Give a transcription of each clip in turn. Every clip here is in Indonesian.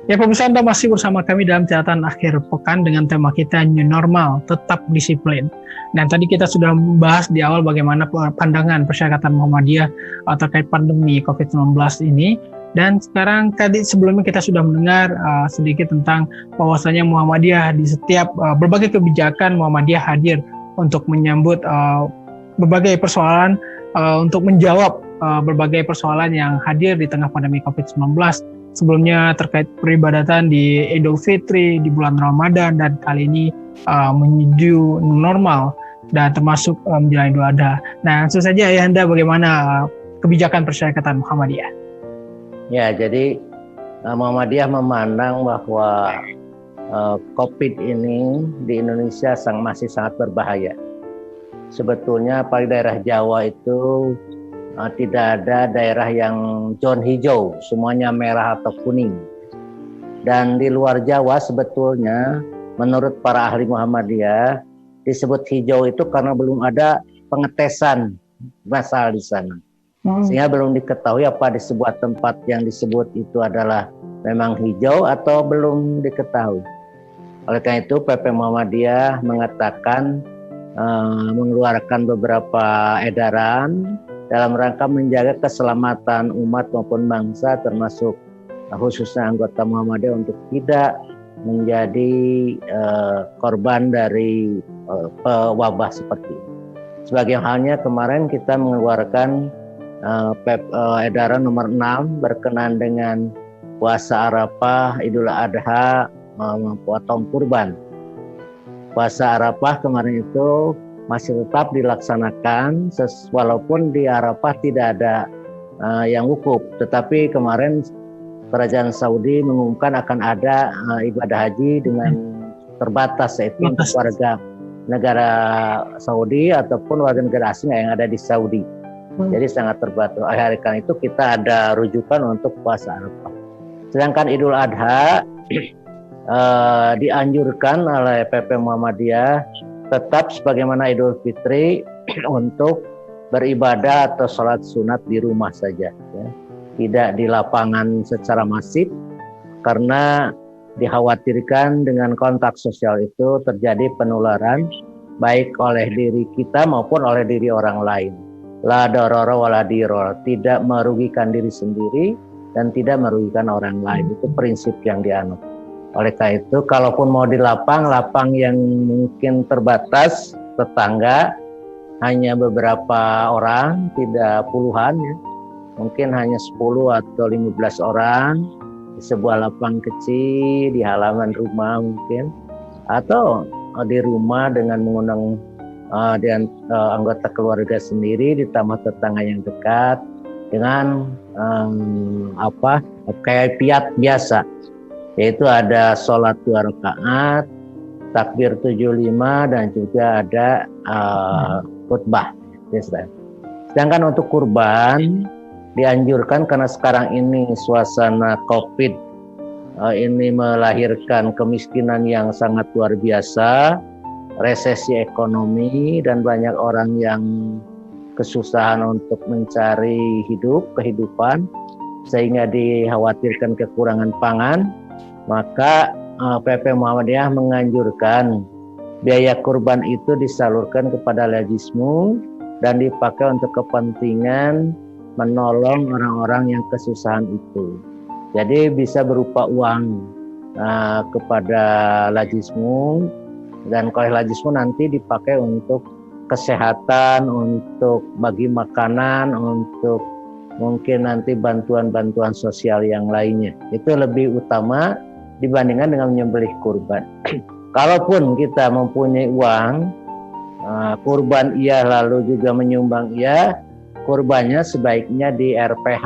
Ya pemirsa, Anda masih bersama kami dalam catatan akhir pekan dengan tema kita New Normal, tetap disiplin. Dan tadi kita sudah membahas di awal bagaimana pandangan Persyarikatan Muhammadiyah terkait pandemi COVID-19 ini. Dan sekarang tadi sebelumnya kita sudah mendengar sedikit tentang bahwasanya Muhammadiyah di setiap berbagai kebijakan Muhammadiyah hadir untuk menyambut berbagai persoalan, untuk menjawab berbagai persoalan yang hadir di tengah pandemi COVID-19. Sebelumnya terkait peribadatan di Idul Fitri, di bulan Ramadan, dan kali ini menuju normal dan termasuk menjalani Idul Adha. Nah, langsung saja Ayahanda, bagaimana kebijakan Persyarikatan Muhammadiyah? Ya, jadi Muhammadiyah memandang bahwa COVID ini di Indonesia masih sangat berbahaya. Sebetulnya pada daerah Jawa itu tidak ada daerah yang zona hijau, semuanya merah atau kuning. Dan di luar Jawa sebetulnya menurut para ahli Muhammadiyah disebut hijau itu karena belum ada pengetesan massal di sana. Sehingga belum diketahui apa di sebuah tempat yang disebut itu adalah memang hijau atau belum diketahui. Oleh karena itu PP Muhammadiyah mengatakan mengeluarkan beberapa edaran dalam rangka menjaga keselamatan umat maupun bangsa, termasuk khususnya anggota Muhammadiyah untuk tidak menjadi korban dari wabah seperti ini. Sebagai halnya kemarin kita mengeluarkan edaran nomor 6 berkenaan dengan puasa Arafah, Idul Adha, potong kurban. Puasa Arafah kemarin itu masih tetap dilaksanakan walaupun di Arafah tidak ada yang wukuf, tetapi kemarin Kerajaan Saudi mengumumkan akan ada ibadah haji dengan terbatas, yaitu untuk warga negara Saudi ataupun warga negara asing yang ada di Saudi. Jadi sangat terbatas. Oleh karena itu kita ada rujukan untuk puasa Arafah. Sedangkan Idul Adha dianjurkan oleh PP Muhammadiyah tetap sebagaimana Idul Fitri untuk beribadah atau sholat sunat di rumah saja, ya. Tidak di lapangan secara masif karena dikhawatirkan dengan kontak sosial itu terjadi penularan baik oleh diri kita maupun oleh diri orang lain. La darara wala dirar, tidak merugikan diri sendiri dan tidak merugikan orang lain. Itu prinsip yang dianut. Oleh karena itu, kalaupun mau di lapang yang mungkin terbatas, tetangga, hanya beberapa orang, tidak puluhan, ya. Mungkin hanya 10 atau 15 orang, di sebuah lapang kecil, di halaman rumah mungkin, atau di rumah dengan mengundang anggota keluarga sendiri, ditambah tetangga yang dekat, dengan kayak piat biasa. Yaitu ada sholat 2 rakaat, takbir 75, dan juga ada khutbah. Sedangkan untuk kurban dianjurkan karena sekarang ini suasana COVID ini melahirkan kemiskinan yang sangat luar biasa, resesi ekonomi, dan banyak orang yang kesusahan untuk mencari kehidupan, sehingga dikhawatirkan kekurangan pangan. Maka PP Muhammadiyah menganjurkan biaya kurban itu disalurkan kepada Lajismu dan dipakai untuk kepentingan menolong orang-orang yang kesusahan itu. Jadi bisa berupa uang kepada Lajismu, dan kalau Lajismu nanti dipakai untuk kesehatan, untuk bagi makanan, untuk mungkin nanti bantuan-bantuan sosial yang lainnya. Itu lebih utama dibandingkan dengan menyembelih kurban. Kalaupun kita mempunyai uang, kurban iya, lalu juga menyumbang iya, kurbannya sebaiknya di RPH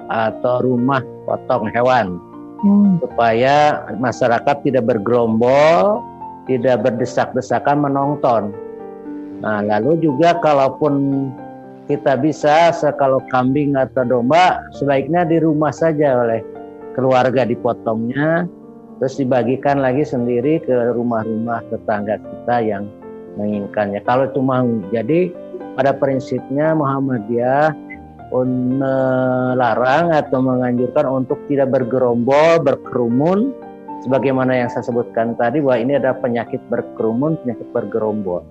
atau rumah potong hewan, supaya masyarakat tidak bergerombol, tidak berdesak-desakan menonton. Nah, lalu juga kalaupun kita bisa, kalau kambing atau domba, sebaiknya di rumah saja oleh keluarga dipotongnya, terus dibagikan lagi sendiri ke rumah-rumah tetangga kita yang menginginkannya, kalau itu mau. Jadi pada prinsipnya Muhammadiyah melarang atau menganjurkan untuk tidak bergerombol, berkerumun, sebagaimana yang saya sebutkan tadi bahwa ini adalah penyakit berkerumun, penyakit bergerombol.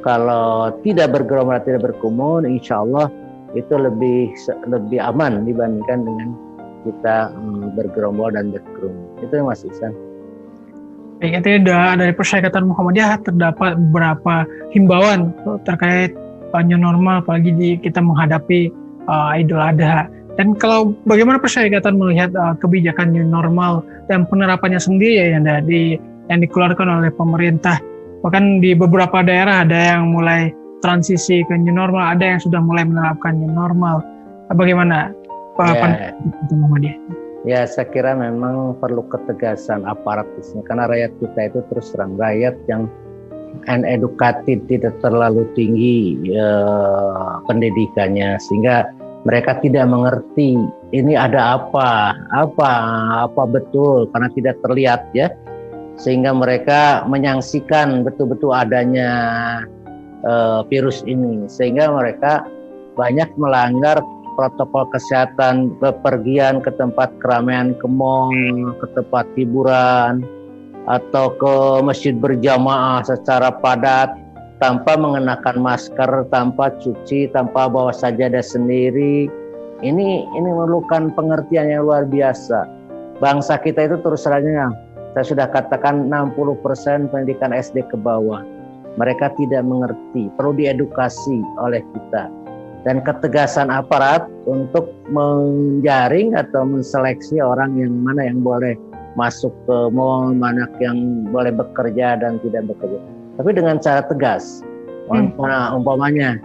Kalau tidak bergerombol, tidak berkerumun, insya Allah itu lebih aman dibandingkan dengan kita bergerombol dan berkerumun. Itu Mas Ihsan. Baik, itu dari Persyarikatan Muhammadiyah terdapat beberapa himbauan terkait new normal, apalagi kita menghadapi Idul Adha. Dan kalau bagaimana Persyarikatan melihat kebijakan new normal dan penerapannya sendiri yang dikeluarkan oleh pemerintah, bahkan di beberapa daerah ada yang mulai transisi ke new normal, ada yang sudah mulai menerapkan new normal. Bagaimana pandangan Muhammadiyah? Ya, saya kira memang perlu ketegasan aparat di sini, karena rakyat kita itu terus terang rakyat yang uneducated, tidak terlalu tinggi pendidikannya, sehingga mereka tidak mengerti ini ada apa betul, karena tidak terlihat ya, sehingga mereka menyangsikan betul-betul adanya virus ini, sehingga mereka banyak melanggar protokol kesehatan, bepergian ke tempat keramaian, ke mall, ke tempat hiburan, atau ke masjid berjamaah secara padat, tanpa mengenakan masker, tanpa cuci, tanpa bawa sajadah sendiri. Ini memerlukan pengertian yang luar biasa. Bangsa kita itu terus terang, saya sudah katakan 60% pendidikan SD ke bawah. Mereka tidak mengerti, perlu diedukasi oleh kita. Dan ketegasan aparat untuk menjaring atau menseleksi orang yang mana yang boleh masuk ke mall, mana yang boleh bekerja dan tidak bekerja. Tapi dengan cara tegas. Umpamanya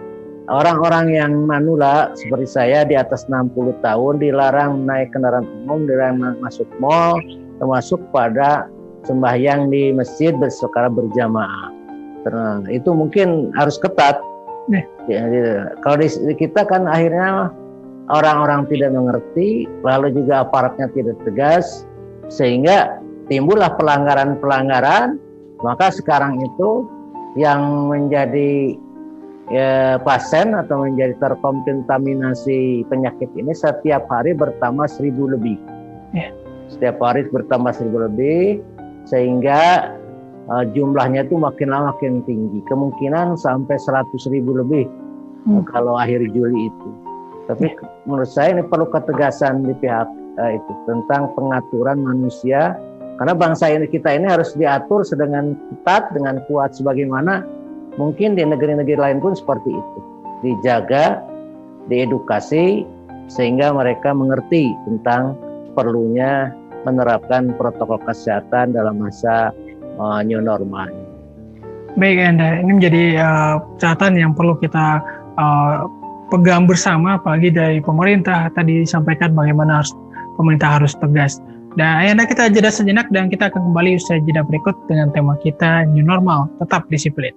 orang-orang yang manula seperti saya di atas 60 tahun dilarang naik kendaraan umum, dilarang masuk mall, termasuk pada sembahyang di masjid secara berjamaah. Nah, itu mungkin harus ketat. Kalau di kita kan akhirnya orang-orang tidak mengerti, lalu juga aparatnya tidak tegas, sehingga timbullah pelanggaran-pelanggaran. Maka sekarang itu yang menjadi pasien atau menjadi terkontaminasi penyakit ini setiap hari bertambah 1.000 lebih. Setiap hari bertambah 1.000 lebih, sehingga jumlahnya itu makin lama makin tinggi, kemungkinan sampai 100.000 lebih kalau akhir Juli itu. Tapi menurut saya ini perlu ketegasan di pihak itu tentang pengaturan manusia, karena bangsa kita ini harus diatur dengan ketat, dengan kuat, sebagaimana mungkin di negeri-negeri lain pun seperti itu, dijaga, diedukasi, sehingga mereka mengerti tentang perlunya menerapkan protokol kesehatan dalam masa new normal. Baik Anda, ini menjadi catatan yang perlu kita pegang bersama, apalagi dari pemerintah. Tadi disampaikan bagaimana pemerintah harus tegas. Dan Anda, kita jeda sejenak dan kita akan kembali usai jeda berikut dengan tema kita new normal, tetap disiplin.